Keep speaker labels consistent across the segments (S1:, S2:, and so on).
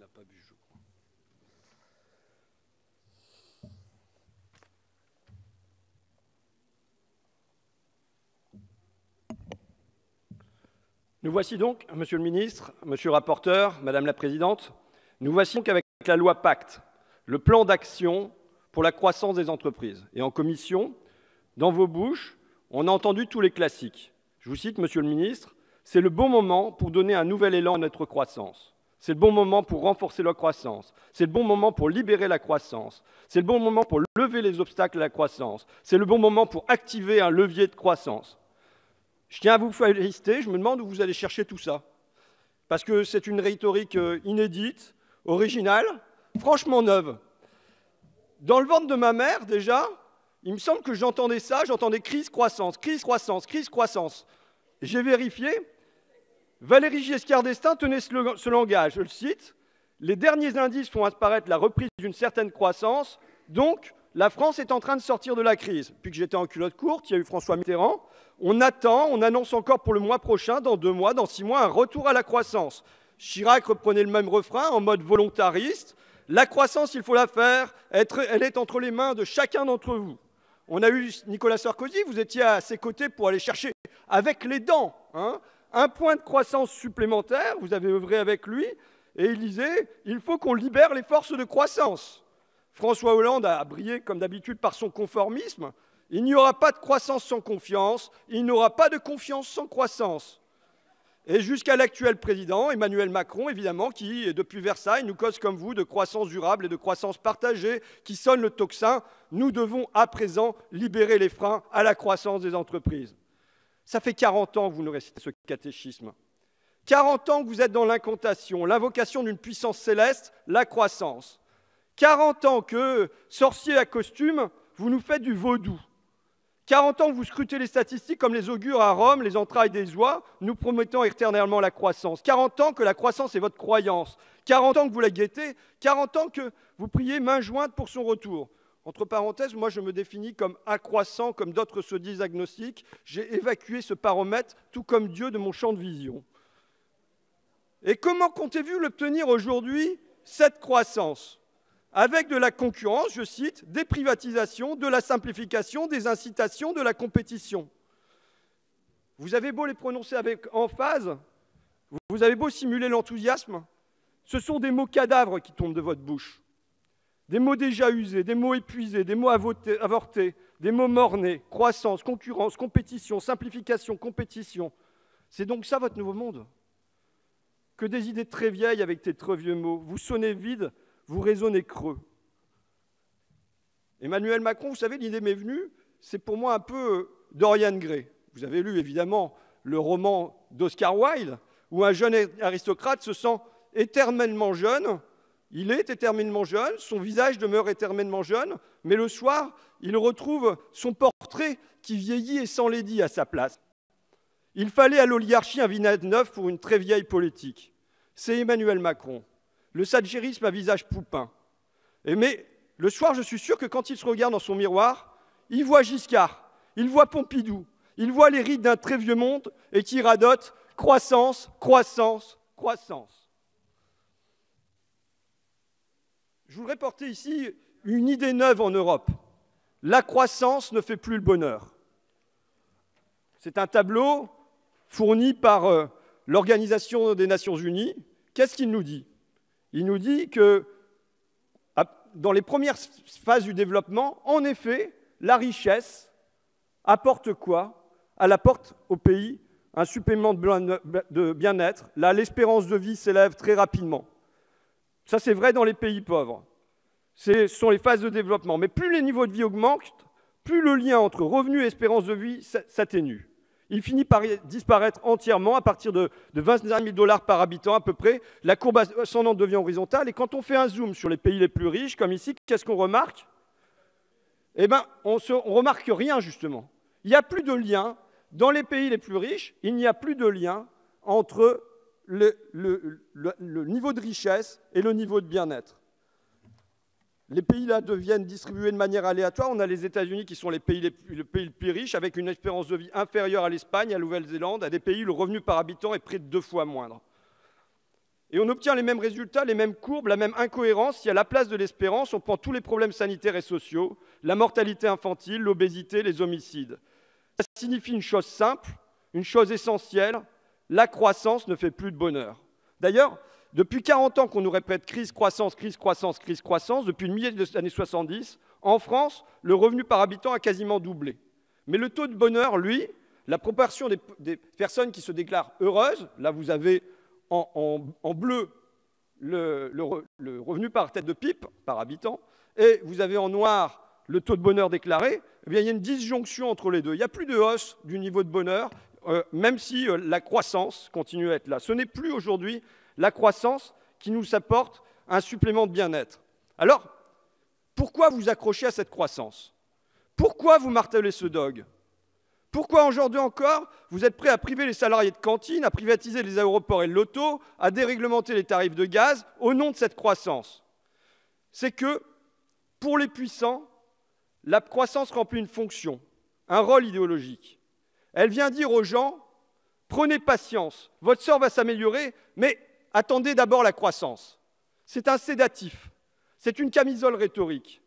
S1: n'a pas bu, je crois. Nous voici donc, Monsieur le Ministre, Monsieur le rapporteur, Madame la Présidente, nous voici donc avec la loi Pacte, le plan d'action pour la croissance des entreprises. Et en commission, dans vos bouches, on a entendu tous les classiques. Je vous cite, Monsieur le Ministre, c'est le bon moment pour donner un nouvel élan à notre croissance. C'est le bon moment pour renforcer la croissance. C'est le bon moment pour libérer la croissance. C'est le bon moment pour lever les obstacles à la croissance. C'est le bon moment pour activer un levier de croissance. Je tiens à vous féliciter, je me demande où vous allez chercher tout ça. Parce que c'est une rhétorique inédite, originale, franchement neuve. Dans le ventre de ma mère, déjà, il me semble que j'entendais ça, j'entendais crise, croissance, crise, croissance, crise, croissance. J'ai vérifié, Valéry Giscard d'Estaing tenait ce langage, je le cite, « Les derniers indices font apparaître la reprise d'une certaine croissance, donc la France est en train de sortir de la crise. » Puis que j'étais en culotte courte, il y a eu François Mitterrand. On attend, on annonce encore pour le mois prochain, dans 2 mois, dans 6 mois, un retour à la croissance. Chirac reprenait le même refrain en mode volontariste. La croissance, il faut la faire, elle est entre les mains de chacun d'entre vous. On a eu Nicolas Sarkozy, vous étiez à ses côtés pour aller chercher avec les dents, un point de croissance supplémentaire, vous avez œuvré avec lui, et il disait « il faut qu'on libère les forces de croissance ». François Hollande a brillé comme d'habitude par son conformisme. Il n'y aura pas de croissance sans confiance, il n'y aura pas de confiance sans croissance. Et jusqu'à l'actuel président, Emmanuel Macron, évidemment, qui, depuis Versailles, nous cause comme vous de croissance durable et de croissance partagée, qui sonne le tocsin. Nous devons à présent libérer les freins à la croissance des entreprises. Ça fait 40 ans que vous nous récitez ce catéchisme. 40 ans que vous êtes dans l'incantation, l'invocation d'une puissance céleste, la croissance. 40 ans que, sorciers à costume, vous nous faites du vaudou. 40 ans que vous scrutez les statistiques comme les augures à Rome, les entrailles des oies, nous promettant éternellement la croissance. 40 ans que la croissance est votre croyance. 40 ans que vous la guettez. 40 ans que vous priez main jointe pour son retour. Entre parenthèses, moi je me définis comme accroissant, comme d'autres se disent agnostiques. J'ai évacué ce paramètre, tout comme Dieu, de mon champ de vision. Et comment comptez-vous l'obtenir aujourd'hui, cette croissance ? Avec de la concurrence, je cite, des privatisations, de la simplification, des incitations, de la compétition. Vous avez beau les prononcer avec emphase, vous avez beau simuler l'enthousiasme, ce sont des mots cadavres qui tombent de votre bouche. Des mots déjà usés, des mots épuisés, des mots avortés, des mots mornés, croissance, concurrence, compétition, simplification, compétition. C'est donc ça votre nouveau monde ? Que des idées très vieilles avec tes très vieux mots. Vous sonnez vide, vous raisonnez creux. Emmanuel Macron, vous savez, l'idée m'est venue, c'est pour moi un peu Dorian Gray. Vous avez lu évidemment le roman d'Oscar Wilde, où un jeune aristocrate se sent éternellement jeune. Il est éternellement jeune, son visage demeure éternellement jeune, mais le soir, il retrouve son portrait qui vieillit et s'enlaidit à sa place. Il fallait à l'oligarchie un vinaigre neuf pour une très vieille politique. C'est Emmanuel Macron. Le thatchérisme à visage poupin. Mais le soir, je suis sûr que quand il se regarde dans son miroir, il voit Giscard, il voit Pompidou, il voit les rides d'un très vieux monde et qui radote « croissance, croissance, croissance ». Je voudrais porter ici une idée neuve en Europe. La croissance ne fait plus le bonheur. C'est un tableau fourni par l'Organisation des Nations Unies. Qu'est-ce qu'il nous dit ? Il nous dit que dans les premières phases du développement, en effet, la richesse apporte quoi ? Elle apporte au pays un supplément de bien-être. Là, l'espérance de vie s'élève très rapidement. Ça, c'est vrai dans les pays pauvres. Ce sont les phases de développement. Mais plus les niveaux de vie augmentent, plus le lien entre revenus et espérance de vie s'atténue. Il finit par disparaître entièrement à partir de 25 000 $ par habitant à peu près. La courbe ascendante devient horizontale. Et quand on fait un zoom sur les pays les plus riches, comme ici, qu'est-ce qu'on remarque ? Eh bien, on remarque rien, justement. Il n'y a plus de lien. Dans les pays les plus riches, il n'y a plus de lien entre le niveau de richesse et le niveau de bien-être. Les pays là deviennent distribués de manière aléatoire. On a les États-Unis qui sont les pays les plus riches, avec une espérance de vie inférieure à l'Espagne, à la Nouvelle-Zélande, à des pays où le revenu par habitant est près de 2 fois moindre. Et on obtient les mêmes résultats, les mêmes courbes, la même incohérence si à la place de l'espérance, on prend tous les problèmes sanitaires et sociaux, la mortalité infantile, l'obésité, les homicides. Ça signifie une chose simple, une chose essentielle, la croissance ne fait plus de bonheur. D'ailleurs, depuis 40 ans qu'on nous répète crise, croissance, crise, croissance, crise, croissance, depuis le milieu des années 70, en France, le revenu par habitant a quasiment doublé. Mais le taux de bonheur, lui, la proportion des personnes qui se déclarent heureuses, là vous avez en bleu le revenu par tête de pipe, par habitant, et vous avez en noir le taux de bonheur déclaré, eh bien, il y a une disjonction entre les deux. Il n'y a plus de hausse du niveau de bonheur, même si la croissance continue à être là. Ce n'est plus aujourd'hui la croissance qui nous apporte un supplément de bien-être. Alors, pourquoi vous accrochez à cette croissance? Pourquoi vous martelez ce dogme? Pourquoi aujourd'hui encore, vous êtes prêts à priver les salariés de cantine, à privatiser les aéroports et le loto, à déréglementer les tarifs de gaz au nom de cette croissance? C'est que, pour les puissants, la croissance remplit une fonction, un rôle idéologique. Elle vient dire aux gens, prenez patience, votre sort va s'améliorer, mais attendez d'abord la croissance. C'est un sédatif, c'est une camisole rhétorique.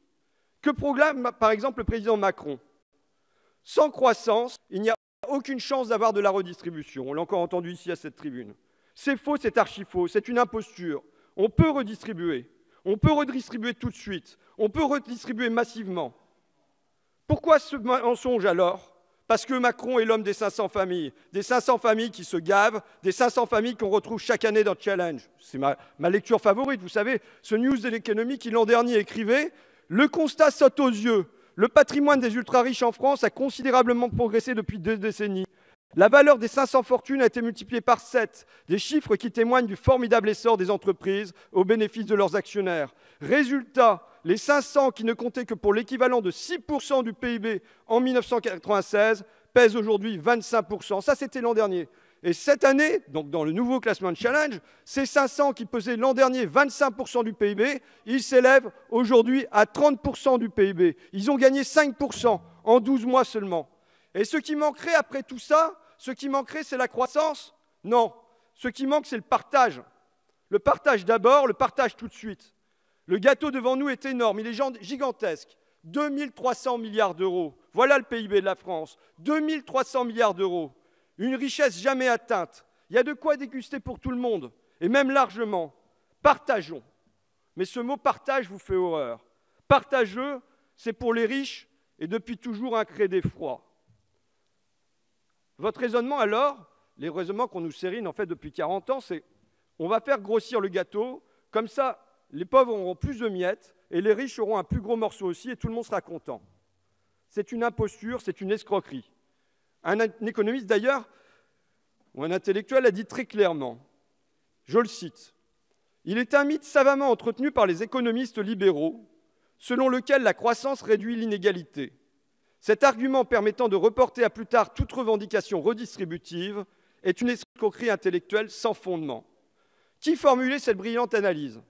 S1: Que proclame par exemple le président Macron? Sans croissance, il n'y a aucune chance d'avoir de la redistribution. On l'a encore entendu ici à cette tribune. C'est faux, c'est archi faux, c'est une imposture. On peut redistribuer tout de suite, on peut redistribuer massivement. Pourquoi ce mensonge alors? Parce que Macron est l'homme des 500 familles qui se gavent, des 500 familles qu'on retrouve chaque année dans Challenge. C'est ma lecture favorite, vous savez, ce News de l'économie qui l'an dernier écrivait « Le constat saute aux yeux. Le patrimoine des ultra-riches en France a considérablement progressé depuis 2 décennies. La valeur des 500 fortunes a été multipliée par 7, des chiffres qui témoignent du formidable essor des entreprises au bénéfice de leurs actionnaires. Résultat, les 500 qui ne comptaient que pour l'équivalent de 6% du PIB en 1996 pèsent aujourd'hui 25%. Ça, c'était l'an dernier. Et cette année, donc dans le nouveau classement de Challenge, ces 500 qui pesaient l'an dernier 25% du PIB, ils s'élèvent aujourd'hui à 30% du PIB. Ils ont gagné 5% en 12 mois seulement. Et ce qui manquerait après tout ça, c'est la croissance? Non. Ce qui manque, c'est le partage. Le partage d'abord, le partage tout de suite. Le gâteau devant nous est énorme, il est gigantesque. 2300 milliards d'euros. Voilà le PIB de la France. 2300 milliards d'euros. Une richesse jamais atteinte. Il y a de quoi déguster pour tout le monde, et même largement. Partageons. Mais ce mot partage vous fait horreur. Partageux, c'est pour les riches, et depuis toujours un cré d'effroi. Votre raisonnement alors, les raisonnements qu'on nous sérine en fait depuis 40 ans, c'est on va faire grossir le gâteau, comme ça les pauvres auront plus de miettes, et les riches auront un plus gros morceau aussi, et tout le monde sera content. C'est une imposture, c'est une escroquerie. Un économiste d'ailleurs, ou un intellectuel, a dit très clairement, je le cite, « Il est un mythe savamment entretenu par les économistes libéraux, selon lequel la croissance réduit l'inégalité. Cet argument permettant de reporter à plus tard toute revendication redistributive est une escroquerie intellectuelle sans fondement. » Qui formulait cette brillante analyse?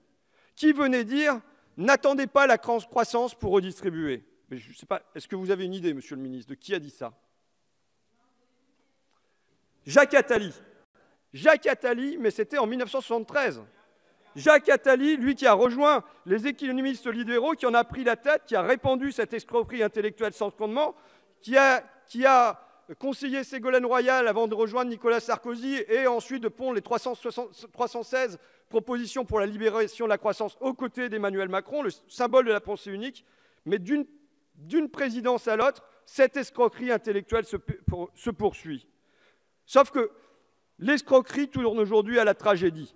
S1: Qui venait dire « N'attendez pas la croissance pour redistribuer ». Mais je ne sais pas, est-ce que vous avez une idée, monsieur le ministre, de qui a dit ça? Jacques Attali. Jacques Attali, mais c'était en 1973. Jacques Attali, lui qui a rejoint les économistes libéraux, qui en a pris la tête, qui a répandu cette escroquerie intellectuelle sans fondement, qui a conseillé Ségolène Royal avant de rejoindre Nicolas Sarkozy et ensuite de pondre les 316 propositions pour la libération de la croissance aux côtés d'Emmanuel Macron, le symbole de la pensée unique. Mais d'une présidence à l'autre, cette escroquerie intellectuelle se poursuit. Sauf que l'escroquerie tourne aujourd'hui à la tragédie.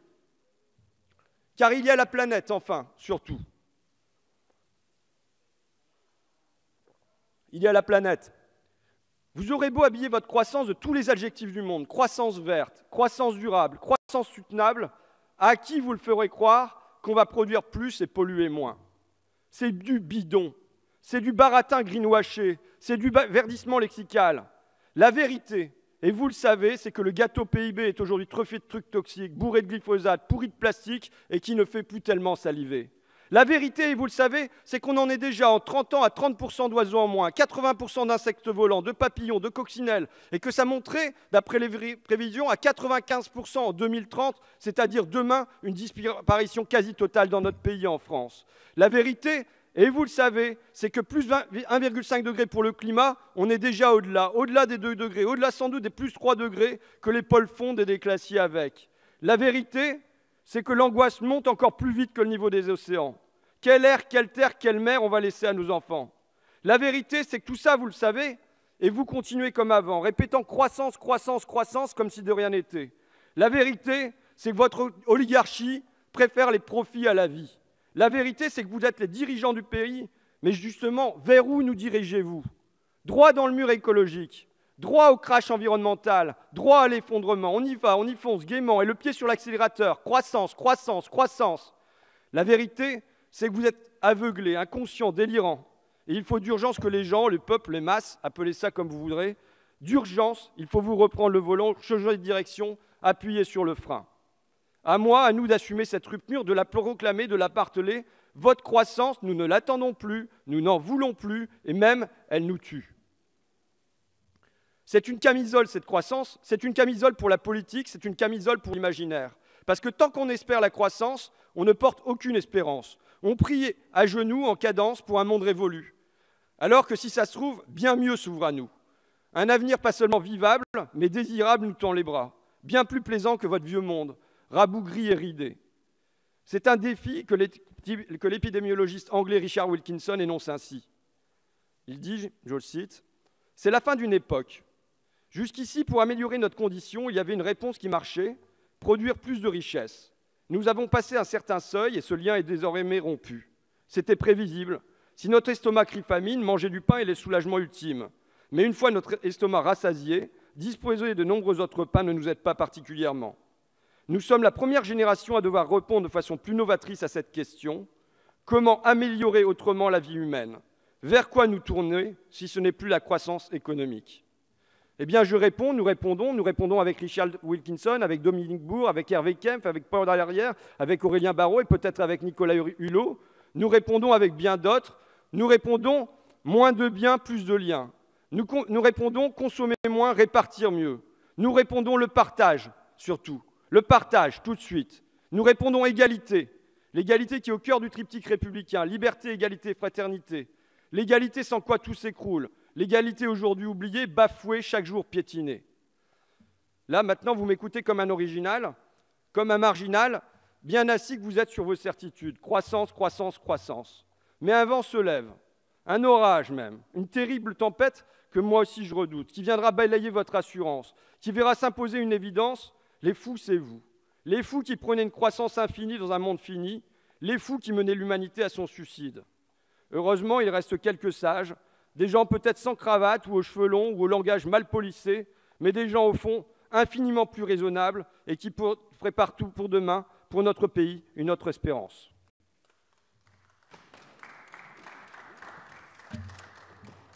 S1: Car il y a la planète, enfin, surtout. Il y a la planète. Vous aurez beau habiller votre croissance de tous les adjectifs du monde, croissance verte, croissance durable, croissance soutenable, à qui vous le ferez croire qu'on va produire plus et polluer moins? C'est du bidon, c'est du baratin greenwashé, c'est du verdissement lexical. La vérité, et vous le savez, c'est que le gâteau PIB est aujourd'hui truffé de trucs toxiques, bourré de glyphosate, pourri de plastique et qui ne fait plus tellement saliver. La vérité, et vous le savez, c'est qu'on en est déjà en 30 ans à 30% d'oiseaux en moins, 80% d'insectes volants, de papillons, de coccinelles, et que ça monterait, d'après les prévisions, à 95% en 2030, c'est-à-dire demain, une disparition quasi totale dans notre pays en France. La vérité, et vous le savez, c'est que plus 1,5 degré pour le climat, on est déjà au-delà des 2 degrés, au-delà sans doute des plus 3 degrés que les pôles fondent et des glaciers avec. La vérité, c'est que l'angoisse monte encore plus vite que le niveau des océans. Quel air, quelle terre, quelle mer on va laisser à nos enfants? La vérité, c'est que tout ça, vous le savez, et vous continuez comme avant, répétant croissance, croissance, croissance, comme si de rien n'était. La vérité, c'est que votre oligarchie préfère les profits à la vie. La vérité, c'est que vous êtes les dirigeants du pays, mais justement, vers où nous dirigez-vous? Droit dans le mur écologique, droit au crash environnemental, droit à l'effondrement. On y va, on y fonce gaiement, et le pied sur l'accélérateur. Croissance, croissance, croissance. La vérité, c'est que vous êtes aveuglés, inconscients, délirants. Et il faut d'urgence que les gens, le peuple, les masses, appelez ça comme vous voudrez, d'urgence, il faut vous reprendre le volant, changer de direction, appuyer sur le frein. À moi, à nous d'assumer cette rupture, de la proclamer, de la marteler. Votre croissance, nous ne l'attendons plus, nous n'en voulons plus, et même, elle nous tue. C'est une camisole, cette croissance, c'est une camisole pour la politique, c'est une camisole pour l'imaginaire. Parce que tant qu'on espère la croissance, on ne porte aucune espérance. On prie à genoux, en cadence, pour un monde révolu. Alors que si ça se trouve, bien mieux s'ouvre à nous. Un avenir pas seulement vivable, mais désirable nous tend les bras. Bien plus plaisant que votre vieux monde, rabougri et ridé. C'est un défi que l'épidémiologiste anglais Richard Wilkinson énonce ainsi. Il dit, je le cite, « C'est la fin d'une époque. Jusqu'ici, pour améliorer notre condition, il y avait une réponse qui marchait, produire plus de richesses. Nous avons passé un certain seuil et ce lien est désormais rompu. C'était prévisible. Si notre estomac crie famine, manger du pain est le soulagement ultime. Mais une fois notre estomac rassasié, disposer de nombreux autres pains ne nous aide pas particulièrement. Nous sommes la première génération à devoir répondre de façon plus novatrice à cette question. Comment améliorer autrement la vie humaine? Vers quoi nous tourner si ce n'est plus la croissance économique? Eh bien, nous répondons avec Richard Wilkinson, avec Dominique Bourg, avec Hervé Kempf, avec Paul Darrière, avec Aurélien Barraud et peut-être avec Nicolas Hulot. Nous répondons avec bien d'autres. Nous répondons moins de biens, plus de liens. Nous répondons consommer moins, répartir mieux. Nous répondons le partage, surtout. Le partage, tout de suite. Nous répondons égalité. L'égalité qui est au cœur du triptyque républicain. Liberté, égalité, fraternité. L'égalité sans quoi tout s'écroule. L'égalité aujourd'hui oubliée, bafouée, chaque jour piétinée. Là, maintenant, vous m'écoutez comme un original, comme un marginal, bien assis que vous êtes sur vos certitudes. Croissance, croissance, croissance. Mais un vent se lève, un orage même, une terrible tempête que moi aussi je redoute, qui viendra balayer votre assurance, qui verra s'imposer une évidence, les fous, c'est vous. Les fous qui prenaient une croissance infinie dans un monde fini, les fous qui menaient l'humanité à son suicide. Heureusement, il reste quelques sages, des gens peut-être sans cravate ou aux cheveux longs ou au langage mal polissé, mais des gens au fond infiniment plus raisonnables et qui préparent tout pour demain, pour notre pays, une autre espérance.